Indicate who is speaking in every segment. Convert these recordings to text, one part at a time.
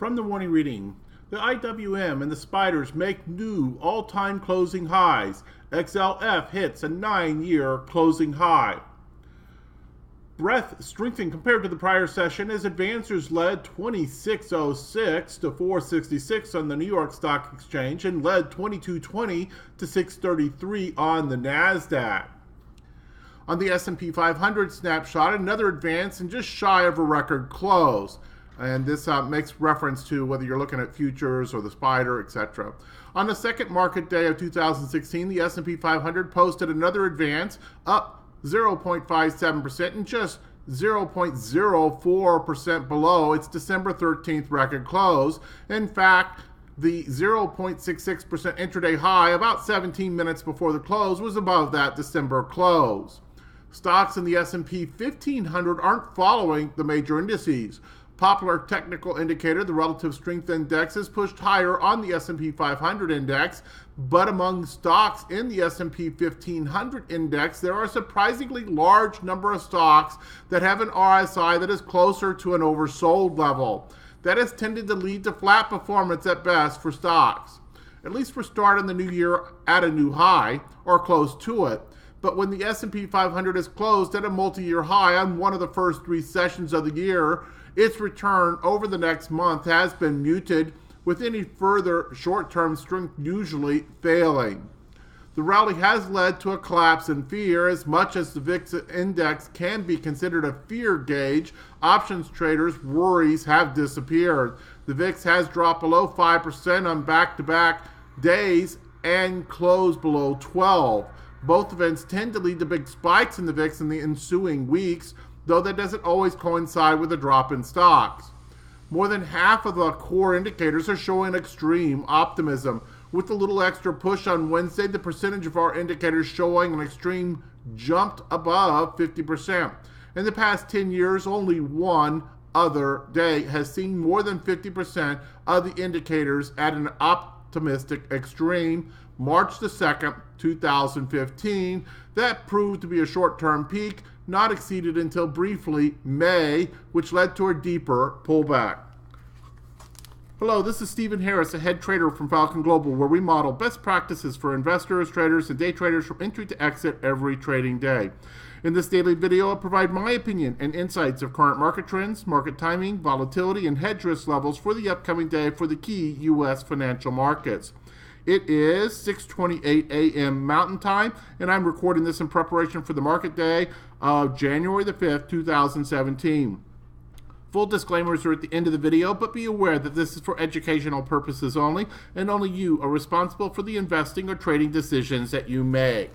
Speaker 1: From the morning reading, the IWM and the Spiders make new all-time closing highs. XLF hits a 9-year closing high. Breadth strengthened compared to the prior session as advancers led 2606 to 466 on the New York Stock Exchange and led 2220 to 633 on the NASDAQ. On the S&P 500 snapshot, another advance and just shy of a record close. And this makes reference to whether you're looking at futures or the spider, etc. On the second market day of 2016, the S&P 500 posted another advance, up 0.57% and just 0.04% below its December 13th record close. In fact, the 0.66% intraday high about 17 minutes before the close was above that December close. Stocks in the S&P 1500 aren't following the major indices. Popular technical indicator, the relative strength index, is pushed higher on the S&P 500 index, but among stocks in the S&P 1500 index, there are a surprisingly large number of stocks that have an RSI that is closer to an oversold level. That has tended to lead to flat performance at best for stocks, at least for starting the new year at a new high or close to it. But when the S&P 500 is closed at a multi-year high on one of the first 3 sessions of the year, its return over the next month has been muted, with any further short-term strength usually failing. The rally has led to a collapse in fear. As much as the VIX index can be considered a fear gauge, options traders' worries have disappeared. The VIX has dropped below 5% on back-to-back days and closed below 12. Both events tend to lead to big spikes in the VIX in the ensuing weeks, though that doesn't always coincide with a drop in stocks. More than half of the core indicators are showing extreme optimism. With a little extra push on Wednesday, the percentage of our indicators showing an extreme jumped above 50%. In the past 10 years, only one other day has seen more than 50% of the indicators at an optimistic extreme. March the 2nd, 2015. That proved to be a short-term peak, not exceeded until briefly May, which led to a deeper pullback. Hello, this is Stephen Harris, a head trader from Falcon Global, where we model best practices for investors, traders, and day traders from entry to exit every trading day. In this daily video, I'll provide my opinion and insights of current market trends, market timing, volatility, and hedge risk levels for the upcoming day for the key U.S. financial markets. It is 6:28 a.m. Mountain Time, and I'm recording this in preparation for the market day of January the 5th, 2017. Full disclaimers are at the end of the video, but be aware that this is for educational purposes only, and only you are responsible for the investing or trading decisions that you make.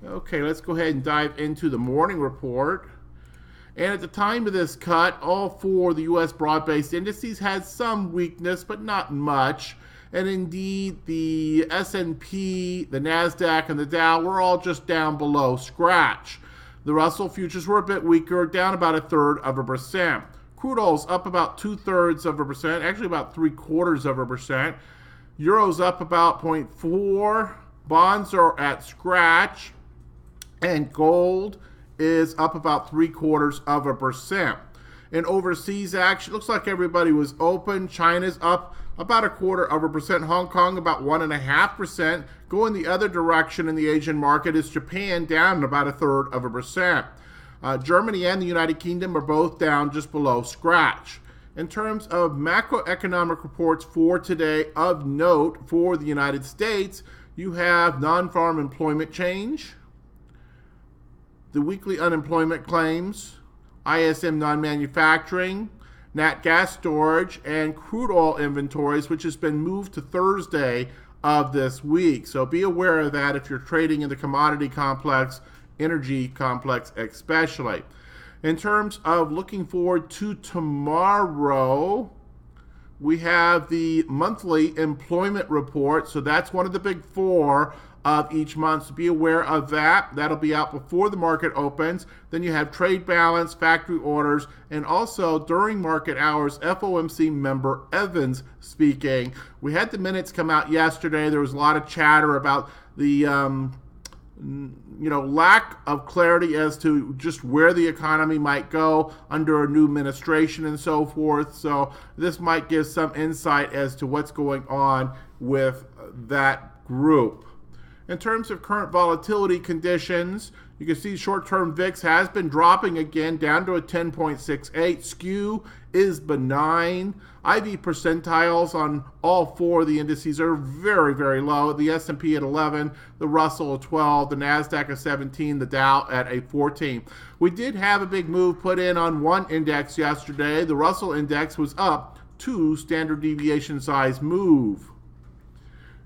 Speaker 1: Okay, let's go ahead and dive into the morning report. And at the time of this cut, all 4 of the U.S. broad-based indices had some weakness, but not much. And indeed, the S&P, the NASDAQ, and the Dow were all just down below scratch. The Russell futures were a bit weaker, down about 1/3%. Crude oil's up about 2/3%, actually about 3/4%. Euro's up about 0.4. Bonds are at scratch. And gold is up about 3/4%. In overseas action, looks like everybody was open. China's up about 1/4%. Hong Kong about 1.5%. Going the other direction in the Asian market is Japan, down about 1/3%. Germany and the United Kingdom are both down just below scratch. In terms of macroeconomic reports for today, of note for the United States, you have non-farm employment change, the weekly unemployment claims, ISM non-manufacturing, nat gas storage, and crude oil inventories, which has been moved to Thursday of this week. So be aware of that if you're trading in the commodity complex, energy complex especially. In terms of looking forward to tomorrow, we have the monthly employment report. So that's one of the big 4 of each month. So be aware of that. That'll be out before the market opens. Then you have trade balance, factory orders, and also during market hours, FOMC member Evans speaking. We had the minutes come out yesterday. There was a lot of chatter about the lack of clarity as to just where the economy might go under a new administration and so forth. So this might give some insight as to what's going on with that group. In terms of current volatility conditions, you can see short-term VIX has been dropping again down to a 10.68. Skew is benign. IV percentiles on all four of the indices are very, very low. The S&P at 11, the Russell at 12, the NASDAQ at 17, the Dow at a 14. We did have a big move put in on one index yesterday. The Russell index was up 2 standard deviation size move.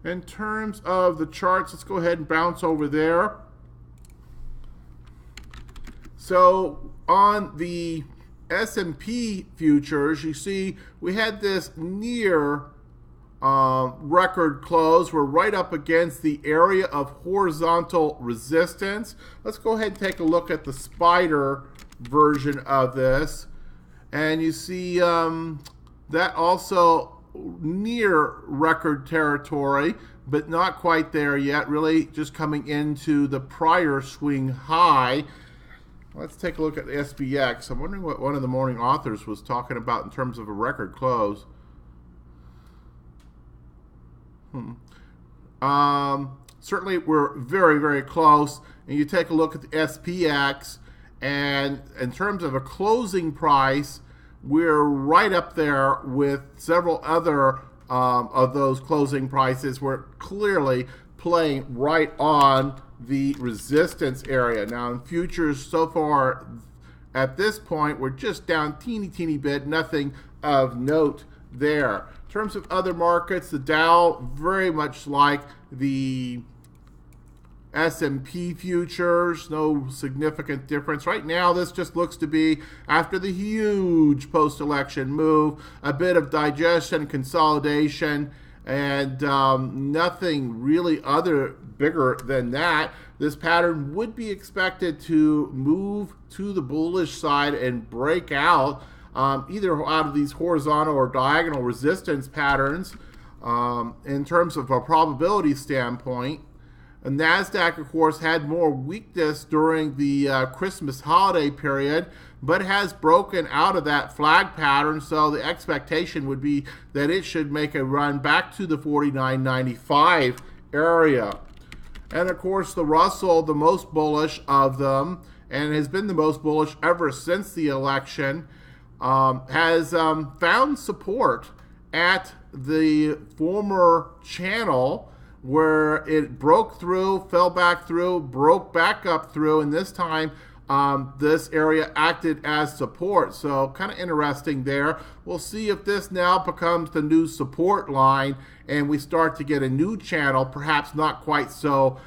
Speaker 1: In terms of the charts, let's go ahead and bounce over there. So on the S&P futures, you see we had this near record close. We're right up against the area of horizontal resistance. Let's go ahead and take a look at the spider version of this. And you see that also near record territory, but not quite there yet, really just coming into the prior swing high. Let's take a look at the SPX. I'm wondering what one of the morning authors was talking about in terms of a record close. Certainly we're very, very close. And you take a look at the SPX, and in terms of a closing price, we're right up there with several other of those closing prices. We're clearly playing right on the resistance area. Now in futures so far at this point, we're just down teeny bit, nothing of note there. In terms of other markets, the Dow very much like the S&P futures, no significant difference. Right now, this just looks to be, after the huge post-election move, a bit of digestion, consolidation, and nothing really bigger than that. This pattern would be expected to move to the bullish side and break out either out of these horizontal or diagonal resistance patterns in terms of a probability standpoint. And NASDAQ, of course, had more weakness during the Christmas holiday period, but has broken out of that flag pattern, so the expectation would be that it should make a run back to the 49.95 area. And of course, the Russell, the most bullish of them, and has been the most bullish ever since the election, has found support at the former channel, where it broke through, fell back through, broke back up through, and this time this area acted as support. So kind of interesting there. We'll see if this now becomes the new support line and we start to get a new channel, perhaps not quite so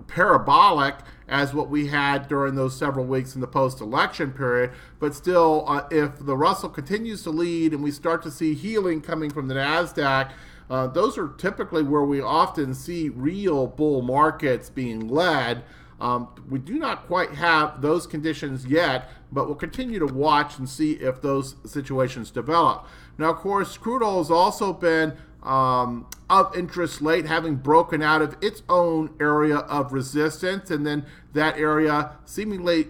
Speaker 1: parabolic as what we had during those several weeks in the post-election period, but still if the Russell continues to lead and we start to see healing coming from the NASDAQ, those are typically where we often see real bull markets being led. We do not quite have those conditions yet, but we'll continue to watch and see if those situations develop. Now, of course, crude oil has also been of interest late, having broken out of its own area of resistance, and then that area seemingly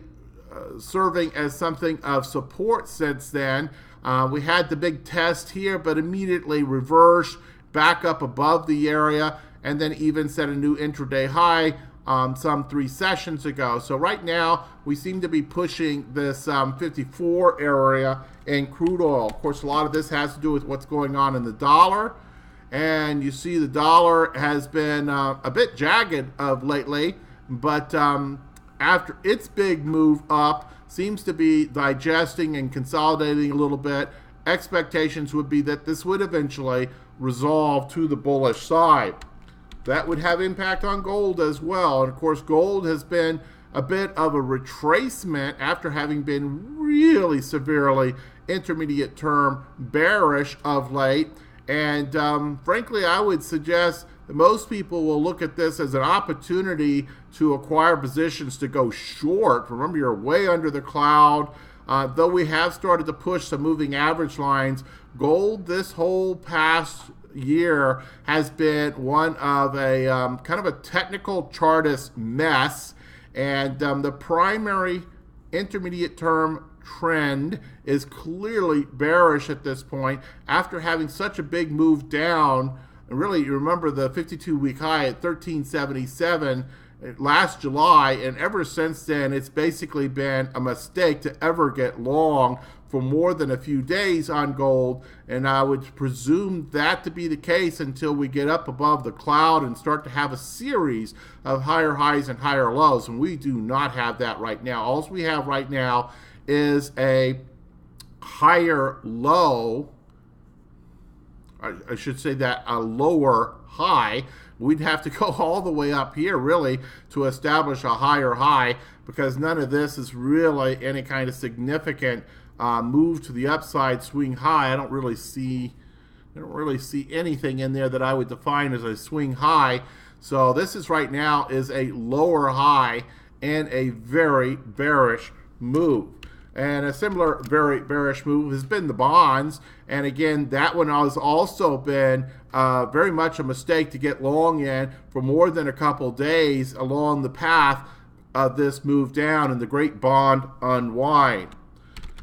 Speaker 1: serving as something of support since then. We had the big test here, but immediately reversed back up above the area, and then even set a new intraday high some 3 sessions ago. So right now, we seem to be pushing this 54 area in crude oil. Of course, a lot of this has to do with what's going on in the dollar. And you see the dollar has been a bit jagged of lately, but after its big move up, seems to be digesting and consolidating a little bit. Expectations would be that this would eventually resolve to the bullish side. That would have impact on gold as well. And of course, gold has been a bit of a retracement after having been really severely intermediate term bearish of late. And frankly, I would suggest that most people will look at this as an opportunity to acquire positions to go short. Remember, you're way under the cloud. Though we have started to push some moving average lines, gold this whole past year has been one of a kind of a technical chartist mess, and the primary intermediate term trend is clearly bearish at this point after having such a big move down. Really, you remember the 52-week high at 1377 last July, and ever since then it's basically been a mistake to ever get long for more than a few days on gold, and I would presume that to be the case until we get up above the cloud and start to have a series of higher highs and higher lows, and we do not have that right now. All we have right now is a higher low, I should say that a lower high. We'd have to go all the way up here really to establish a higher high, because none of this is really any kind of significant move to the upside swing high. I don't really see anything in there that I would define as a swing high. So this is right now is a lower high and a very bearish move. And a similar very bearish move has been the bonds. And again, that one has also been very much a mistake to get long in for more than a couple days along the path of this move down and the great bond unwind.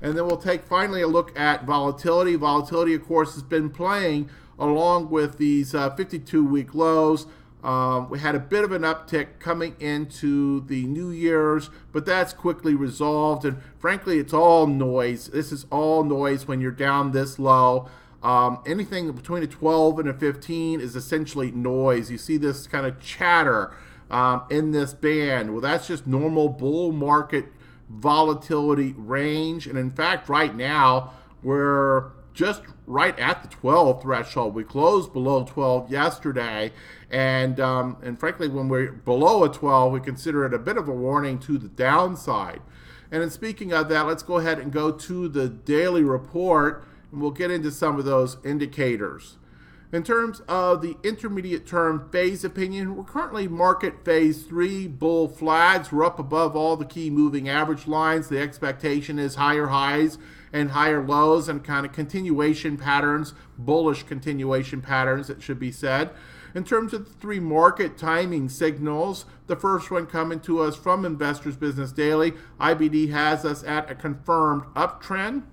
Speaker 1: And then we'll take finally a look at volatility. Volatility, of course, has been playing along with these 52-week lows. We had a bit of an uptick coming into the New Year's, but that's quickly resolved. And frankly, it's all noise. This is all noise when you're down this low. Anything between a 12 and a 15 is essentially noise. You see this kind of chatter in this band. Well, that's just normal bull market volatility range. And in fact, right now, we're just right at the 12 threshold. We closed below 12 yesterday, and frankly, when we're below a 12, we consider it a bit of a warning to the downside. And in speaking of that, let's go ahead and go to the daily report, and we'll get into some of those indicators. In terms of the intermediate term phase opinion, we're currently market phase 3 bull flags. We're up above all the key moving average lines. The expectation is higher highs and higher lows and kind of continuation patterns, bullish continuation patterns, it should be said. In terms of the 3 market timing signals, the first one coming to us from Investors Business Daily, IBD has us at a confirmed uptrend.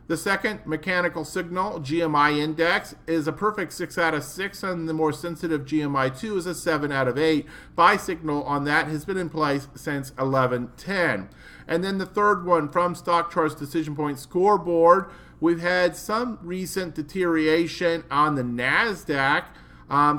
Speaker 1: The second mechanical signal, GMI index, is a perfect 6 out of 6, and the more sensitive GMI2 is a 7 out of 8. Buy signal on that has been in place since 11:10. And then the third one from Stock Charts Decision Point Scoreboard, we've had some recent deterioration on the NASDAQ.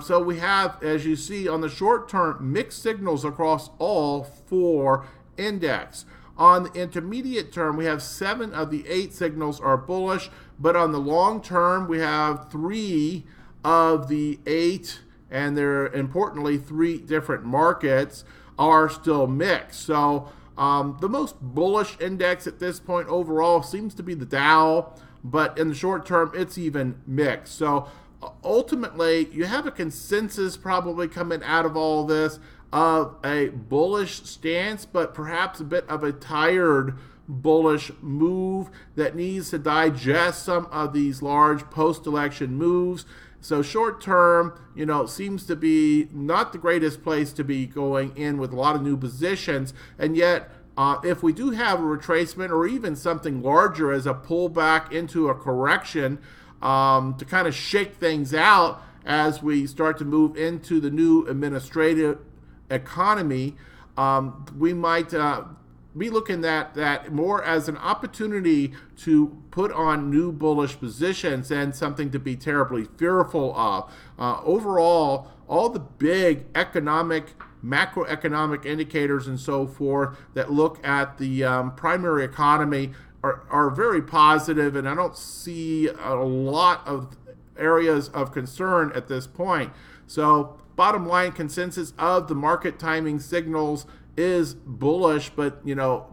Speaker 1: So we have, as you see on the short term, mixed signals across all 4 index. On the intermediate term, we have 7 of the 8 signals are bullish, but on the long term, we have 3 of the 8, and they're importantly 3 different markets are still mixed. So the most bullish index at this point overall seems to be the Dow, but in the short term, it's even mixed. So ultimately, you have a consensus probably coming out of all this of a bullish stance, but perhaps a bit of a tired bullish move that needs to digest some of these large post-election moves. So short term, seems to be not the greatest place to be going in with a lot of new positions. And yet, if we do have a retracement or even something larger as a pullback into a correction to kind of shake things out as we start to move into the new administrative economy, we might be looking at that more as an opportunity to put on new bullish positions and something to be terribly fearful of. Overall, all the big economic, macroeconomic indicators and so forth that look at the primary economy are very positive, and I don't see a lot of areas of concern at this point. So bottom line consensus of the market timing signals is bullish, but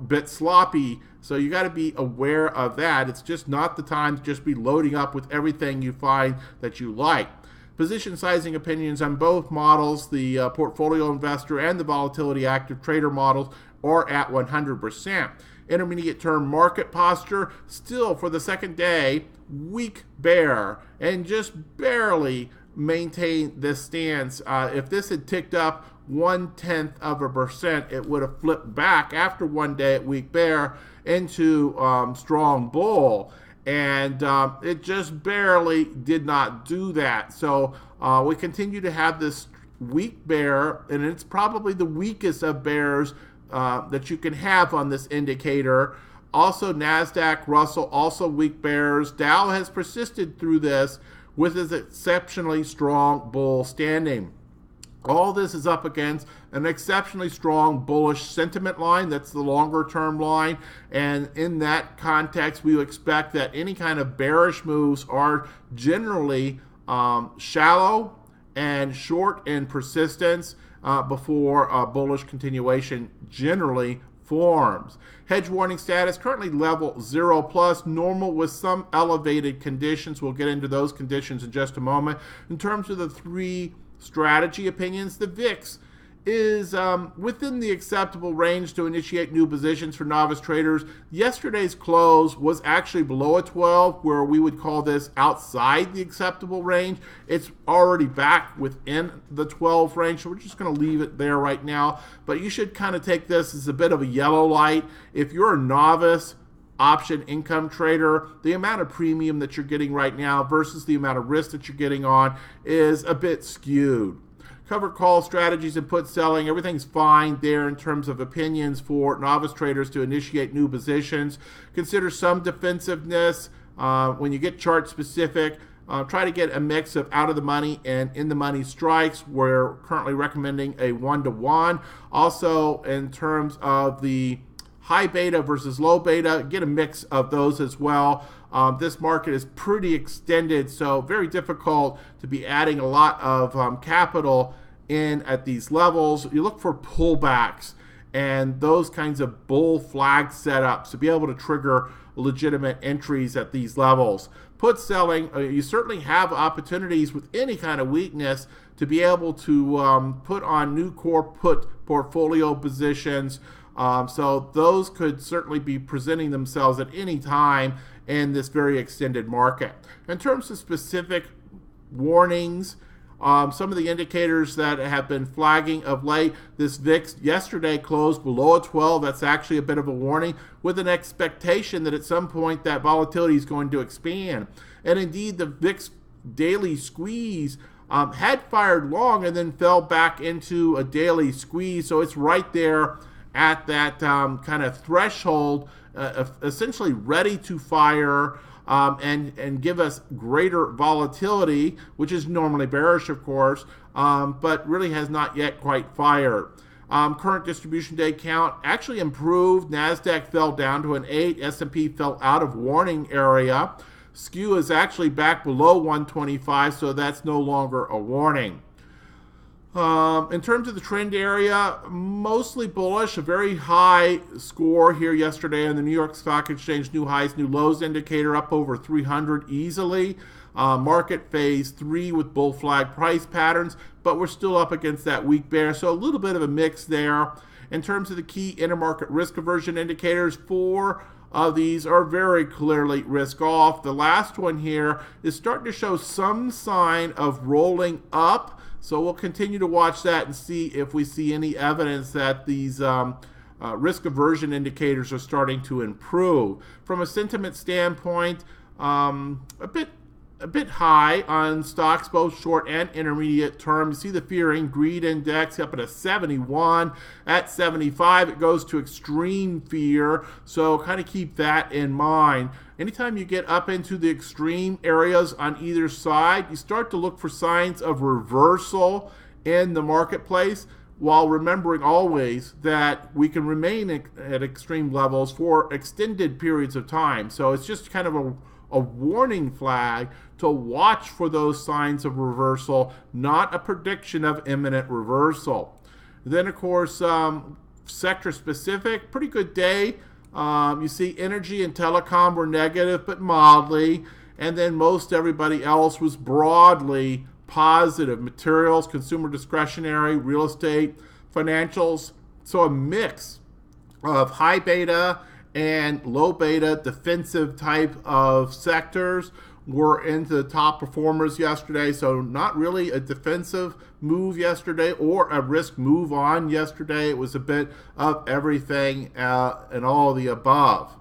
Speaker 1: bit sloppy. So you got to be aware of that. It's just not the time to just be loading up with everything you find that you like. Position sizing opinions on both models, the portfolio investor and the volatility active trader models, are at 100%. Intermediate term market posture, still for the second day, weak bear and just barely maintain this stance. If this had ticked up 0.1%, it would have flipped back after 1 day at weak bear into strong bull. And it just barely did not do that. So we continue to have this weak bear, and it's probably the weakest of bears that you can have on this indicator. Also, NASDAQ, Russell, also weak bears. Dow has persisted through this with its exceptionally strong bull standing. All this is up against an exceptionally strong bullish sentiment line. That's the longer term line. And in that context, we expect that any kind of bearish moves are generally shallow and short in persistence before a bullish continuation generally forms. Hedge warning status currently level 0 plus, normal with some elevated conditions. We'll get into those conditions in just a moment. In terms of the three strategy opinions, the VIX is within the acceptable range to initiate new positions for novice traders. Yesterday's close was actually below a 12, where we would call this outside the acceptable range. It's already back within the 12 range, so we're just going to leave it there right now. But you should kind of take this as a bit of a yellow light. If you're a novice option income trader, the amount of premium that you're getting right now versus the amount of risk that you're getting on is a bit skewed. Covered call strategies and put selling, everything's fine there in terms of opinions for novice traders to initiate new positions. Consider some defensiveness when you get chart specific. Try to get a mix of out of the money and in the money strikes. We're currently recommending a 1-to-1. Also, in terms of the high beta versus low beta, get a mix of those as well. This market is pretty extended, so very difficult to be adding a lot of capital in at these levels. You look for pullbacks and those kinds of bull flag setups to be able to trigger legitimate entries at these levels. Put selling, you certainly have opportunities with any kind of weakness to be able to put on new core put portfolio positions. So those could certainly be presenting themselves at any time in this very extended market. In terms of specific warnings, some of the indicators that have been flagging of late, this VIX yesterday closed below a 12. That's actually a bit of a warning, with an expectation that at some point that volatility is going to expand. And indeed, the VIX daily squeeze had fired long and then fell back into a daily squeeze. So it's right there at that kind of threshold, essentially ready to fire and give us greater volatility, which is normally bearish, of course, but really has not yet quite fired. Current distribution day count actually improved. NASDAQ fell down to an 8. S&P fell out of warning area. Skew is actually back below 125, so that's no longer a warning. In terms of the trend area, mostly bullish. A very high score here yesterday on the New York Stock Exchange, new highs, new lows indicator, up over 300 easily. Market phase 3 with bull flag price patterns, but we're still up against that weak bear, so a little bit of a mix there. In terms of the key intermarket risk aversion indicators, 4 of these are very clearly risk off. The last one here is starting to show some sign of rolling up. So we'll continue to watch that and see if we see any evidence that these risk aversion indicators are starting to improve. From a sentiment standpoint, a bit high on stocks, both short and intermediate term. You see the fear and greed index up at a 71. At 75, it goes to extreme fear. So kind of keep that in mind. Anytime you get up into the extreme areas on either side, you start to look for signs of reversal in the marketplace, while remembering always that we can remain at extreme levels for extended periods of time. So it's just kind of a warning flag to watch for those signs of reversal, not a prediction of imminent reversal. Then, of course, sector specific, pretty good day. You see energy and telecom were negative, but mildly. And then most everybody else was broadly positive. Materials, consumer discretionary, real estate, financials. So a mix of high beta and low beta defensive type of sectors were into the top performers yesterday. So not really a defensive move yesterday or a risk move on yesterday. It was a bit of everything and all of the above.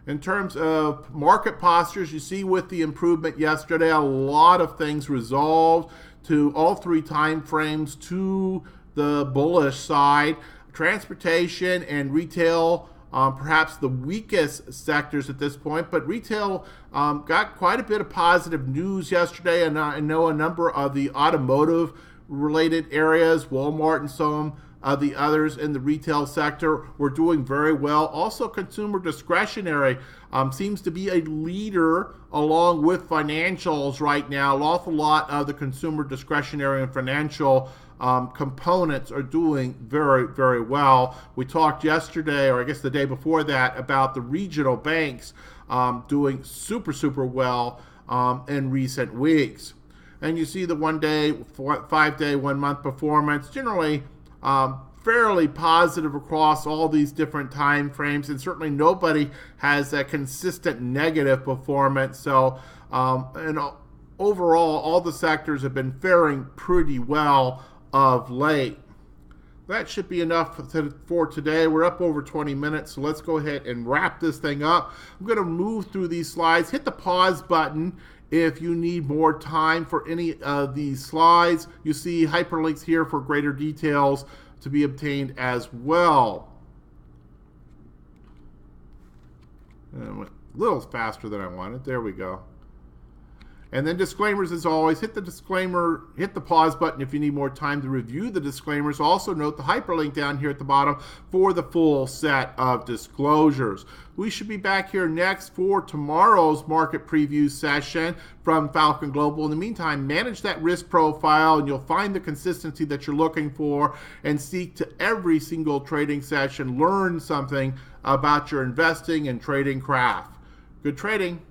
Speaker 1: In terms of market postures, you see with the improvement yesterday, a lot of things resolved to all three time frames to the bullish side. Transportation and retail, perhaps the weakest sectors at this point, but retail got quite a bit of positive news yesterday, and I know a number of the automotive related areas, Walmart and some of the others in the retail sector, were doing very well. Also, consumer discretionary seems to be a leader along with financials right now. An awful lot of the consumer discretionary and financial components are doing very, very well. We talked yesterday, or I guess the day before that, about the regional banks doing super, super well in recent weeks. And you see the 1 day, 5 day, 1 month performance generally fairly positive across all these different time frames, and certainly nobody has a consistent negative performance. So and overall, all the sectors have been faring pretty well of late. That should be enough for today. We're up over 20 minutes, so let's go ahead and wrap this thing up. I'm going to move through these slides. Hit the pause button if you need more time for any of these slides. You see hyperlinks here for greater details to be obtained as well. A little faster than I wanted. There we go. And then disclaimers, as always. Hit the disclaimer, hit the pause button if you need more time to review the disclaimers. Also note the hyperlink down here at the bottom for the full set of disclosures. We should be back here next for tomorrow's market preview session from Falcon Global. In the meantime, manage that risk profile and you'll find the consistency that you're looking for, and seek to every single trading session learn something about your investing and trading craft. Good trading.